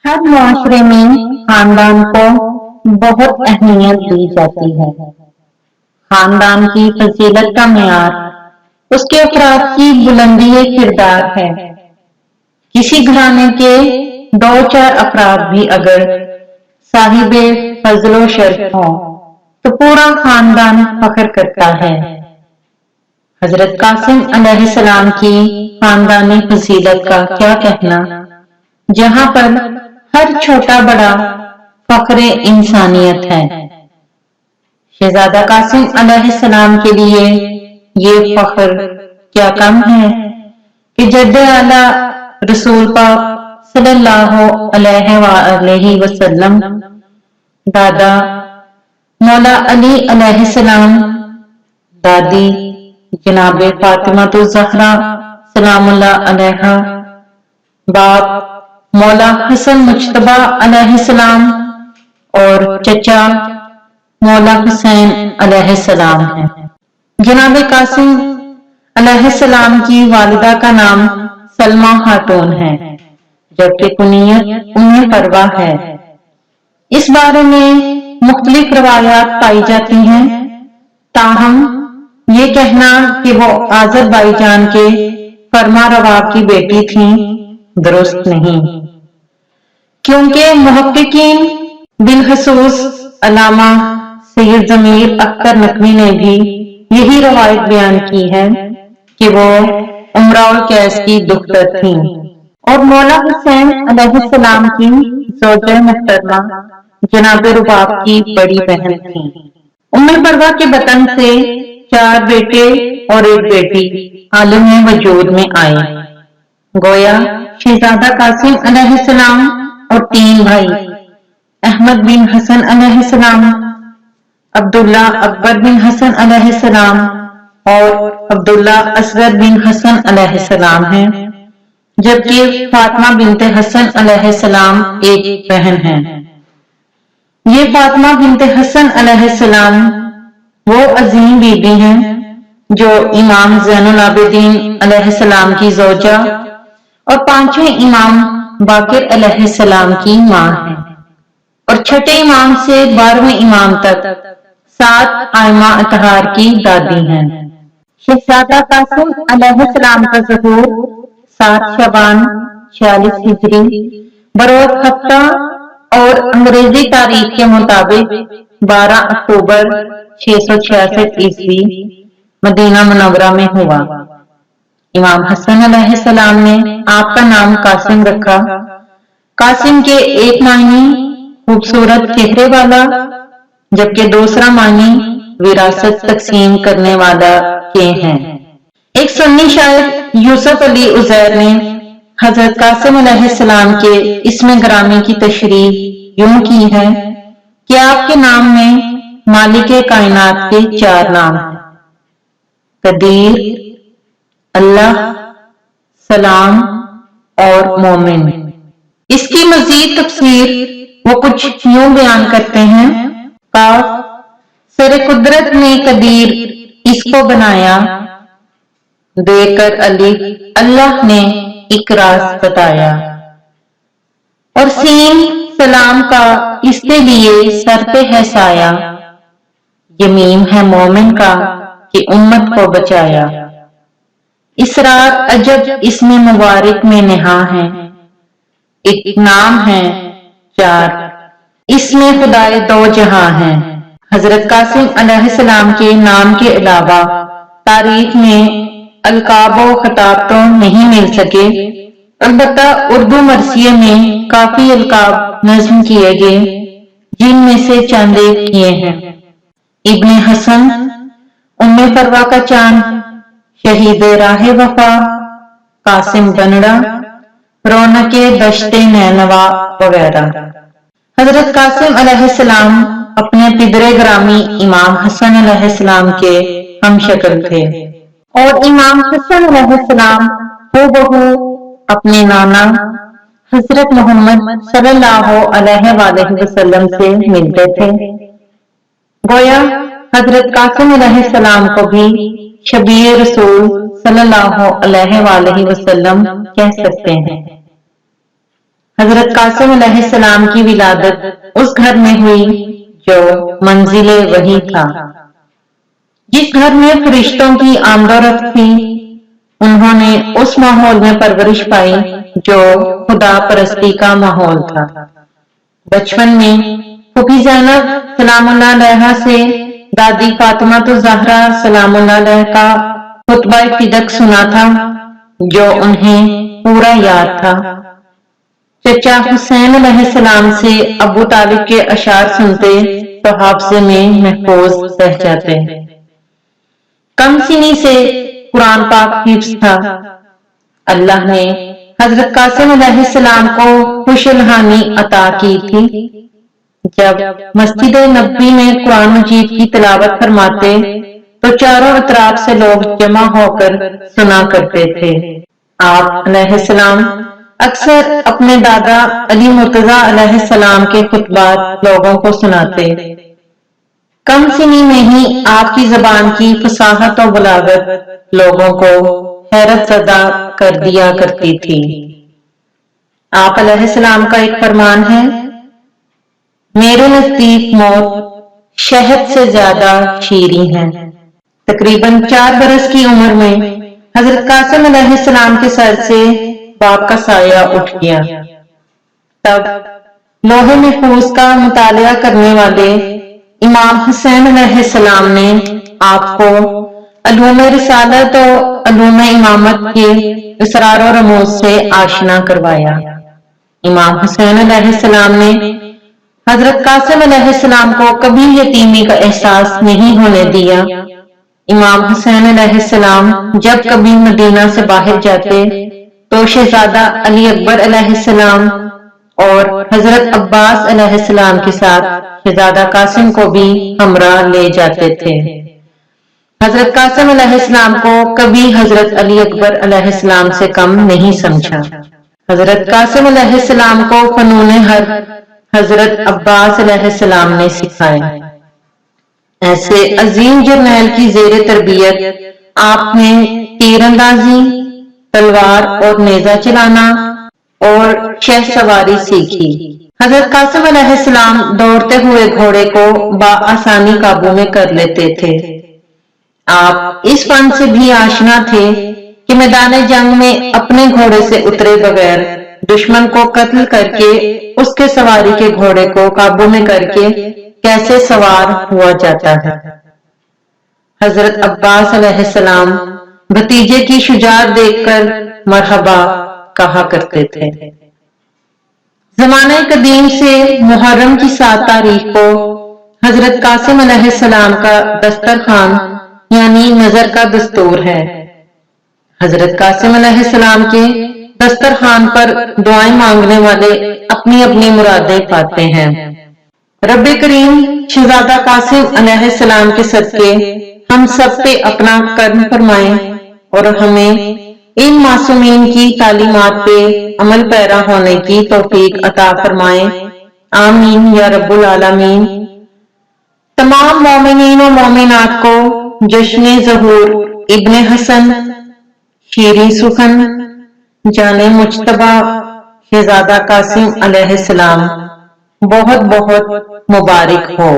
हर मुआशरे में खानदान को बहुत अहमियत दी जाती है। खानदान की फजीलत का मेयार उसके अफराद की बुलंदी किरदार है। किसी घराने के दो चार अफराद भी अगर साहिबे फजलो शर्फ हों तो पूरा खानदान फख्र करता है। हजरत कासिम अलैहिस्सलाम की खानदानी फजीलत का क्या कहना, जहां पर हर छोटा बड़ा फख्रे इंसानियत है। शहजादा कासिम अलैहिस्सलाम के लिए ये फख्र क्या कम है कि जद्दे आला रसूल पाक सल्लल्लाहु अलैहि वसल्लम दादा मौला अली अलैहिस्सलाम, दादी जनाबे फातिमा तो ज़हरा सलामुल्लाह अलैहा, बाप मौला हसन मुज्तबा अलैहिस्सलाम और चचा मौला हुसैन अलैहिस्सलाम है। जनाबे कासिम अलैहिस्सलाम की वालिदा का नाम सलमा खातून है, जबकि कुनियत उम्मे परवा है। इस बारे में मुख्तलिफ रवायात पाई जाती हैं, ताहम ये कहना कि वो आज़रबाईजान के फरमा रवाब की बेटी थी दुरुस्त नहीं, क्योंकि मुहक्किकीन बिलखसूस अल्लामा सैयद ज़मीर अख्तर नकवी ने भी यही रवायत बयान की है कि वो उमराउल कैस की दुख्तर थी और मौला हुसैन अलैहिस्सलाम की ज़ौजा मुहतरमा जनाबे रुबाब की बड़ी बहन थी। उम्मे परवा के बतन से 4 बेटे और 1 बेटी आलम वजूद में आए। गोया शहजादा कासिम अलैहिस्सलाम और 3 भाई अहमद बिन हसन अलैहिस्सलाम, अब्दुल्ला अकबर बिन हसन अलैहिस्सलाम और अब्दुल्ला असगर बिन हसन अलैहिस्सलाम हैं, जबकि फातिमा बिनते हसन अलैहिस्सलाम एक बहन है। ये फातिमा बिनते हसन अलैहिस्सलाम वो अजीम बीबी हैं जो इमाम ज़ैनुल आबिदीन अलैहिस्सलाम की ज़ौजा और 5वें इमाम बाकिर अलैहिस्सलाम की माँ है और छठे इमाम से 12वें इमाम तक 7 आइमा अतहार की दादी हैं। शहजादा कासिम अलैहिस्सलाम का ज़हूर 7 शबान 46 हिजरी बरोज हफ्ता और अंग्रेजी तारीख के मुताबिक 12 अक्टूबर 666 ईस्वी मदीना मुनव्वरा में हुआ। इमाम हसन अलैहिस्सलाम ने आपका नाम कासिम रखा। कासिम के एक मायने खूबसूरत चेहरे वाला, जबकि दूसरा मायने विरासत तकसीम करने वाला के हैं। एक सुन्नी शायर यूसुफ अली उजैर ने हजरत कासिम अलैहिस्सलाम के इस्म ग्रामी की तशरीह यूं की है कि आपके नाम में मालिक कायनात के 4 नाम हैं, कदीर, अल्लाह, सलाम और मोमिन। इसकी मजीद तफसीर वो कुछ यूं बयान करते हैं, काफ सरे कुदरत ने कदीर इसको बनाया, देकर अली अल्लाह ने इकरास बताया, और सीन सलाम का इसके लिए सर पे है साया, ये मीम है मोमिन का कि उम्मत को बचाया। इसरार अजब इसमें मुबारक में नेहा है, एक नाम है 4, इसमें खुदाए 2 जहां हैं। हजरत कासिम अलैहिस्सलाम के नाम के अलावा तारीख में अलकाब व खिताब तो नहीं मिल सके, अलबत्ता उर्दू मरसिये में काफी अलकाब नज्म किए गए, जिनमें से चंद किए हैं। इब्ने हसन, उम्मे परवा का चांद, शहीद राह वफा, कासिम बनड़ा, रौनके दश्ते नैनवा वगैरह। हजरत कासिम अलैहिस्सलाम अपने पिदरे ग्रामी इमाम हसन अलैहिस्सलाम के हम शक्ल थे और इमाम हसन अलैहिस्सलाम हूबहू अपने नाना हजरत मोहम्मद सल्लल्लाहु अलैहि वसल्लम से मिलते थे। गोया हजरत कासिम अलैहिस्सलाम को भी शबीह रसूल सल्लल्लाहु अलैहि वसल्लम कह सकते हैं। حضرت قاسم علیہ السلام کی ولادت اس گھر میں ہوئی جو منزل وحی تھا، جس گھر میں فرشتوں کی آمد و رفت تھی۔ انہوں نے اس ماحول میں پرورش پائی جو خدا پرستی کا ماحول تھا۔ بچپن میں پھوپھی زینب سلام اللہ علیہا سے دادی فاطمہ الزہرا سلام اللہ علیہا کا خطبہ فدق سنا تھا جو انہیں پورا یاد تھا۔ چچا حسین علیہ السلام سے ابو طالب کے اشعار سنتے تو حافظے میں محفوظ رہ جاتے۔ کم سنی سے قرآن پاک حفظ تھا۔ اللہ نے حضرت قاسم علیہ السلام کو خوش الحانی عطا کی تھی۔ جب مسجد نبوی میں قرآن مجید کی تلاوت فرماتے تو چاروں اطراف سے لوگ جمع ہو کر سنا کرتے تھے۔ آپ علیہ السلام اکثر اپنے دادا علی مرتضیٰ علیہ السلام کے خطبات لوگوں کو سناتے۔ کم سنی میں ہی آپ کی زبان کی فصاحت و بلاغت لوگوں کو حیرت زدہ کر دیا کرتی تھی۔ آپ علیہ السلام کا ایک فرمان ہے، میرے نزدیک موت شہد سے زیادہ شیریں ہے۔ تقریباً 4 برس کی عمر میں حضرت قاسم علیہ السلام کے سر سے باپ کا سایہ اٹھ گیا۔ تب لوح محفوظ کا مطالعہ کرنے والے امام حسین علیہ السلام نے آپ کو علوم رسالت و علوم امامت کے اسرار و رموز سے آشنا کروایا۔ امام حسین علیہ السلام نے حضرت قاسم علیہ السلام کو کبھی یتیمی کا احساس نہیں ہونے دیا۔ امام حسین علیہ السلام جب کبھی مدینہ سے باہر جاتے تو شہزادہ علی اکبر علیہ السلام اور حضرت عباس علیہ السلام کے ساتھ شہزادہ قاسم کو بھی ہمراہ لے جاتے تھے۔ حضرت قاسم علیہ السلام کو کبھی حضرت علی اکبر علیہ السلام سے کم نہیں سمجھا۔ حضرت قاسم علیہ السلام کو فنون حرب حضرت عباس علیہ السلام نے سکھایا۔ ایسے عظیم جرنیل کی زیر تربیت آپ نے تیر اندازی، تلوار اور نیزہ چلانا اور شہ سواری سیکھی۔ حضرت قاسم علیہ السلام دوڑتے ہوئے گھوڑے کو بآسانی قابو میں کر لیتے تھے۔ آپ اس فن سے بھی آشنا تھے کہ میدان جنگ میں اپنے گھوڑے سے اترے بغیر دشمن کو قتل کر کے اس کے سواری کے گھوڑے کو قابو میں کر کے کیسے سوار ہوا جاتا ہے۔ حضرت عباس علیہ السلام بھتیجے کی شجاعت دیکھ کر مرحبا کہا کرتے تھے۔ زمانہ قدیم سے محرم کی 7 تاریخ کو حضرت قاسم علیہ السلام کا دسترخوان یعنی نظر کا دستور ہے۔ حضرت قاسم علیہ السلام کے دسترخوان پر دعائیں مانگنے والے اپنی اپنی مرادیں پاتے ہیں۔ رب کریم شہزادہ قاسم علیہ السلام کے صدقے ہم سب پہ اپنا کرم فرمائیں اور ہمیں ان معصومین کی تعلیمات پہ عمل پیرا ہونے کی توفیق عطا فرمائیں، آمین یا رب العالمین۔ تمام مومنین و مومنات کو جشن ظہور ابن حسن شیریں سخن جان مجتبی شہزادہ قاسم علیہ السلام بہت بہت مبارک ہو۔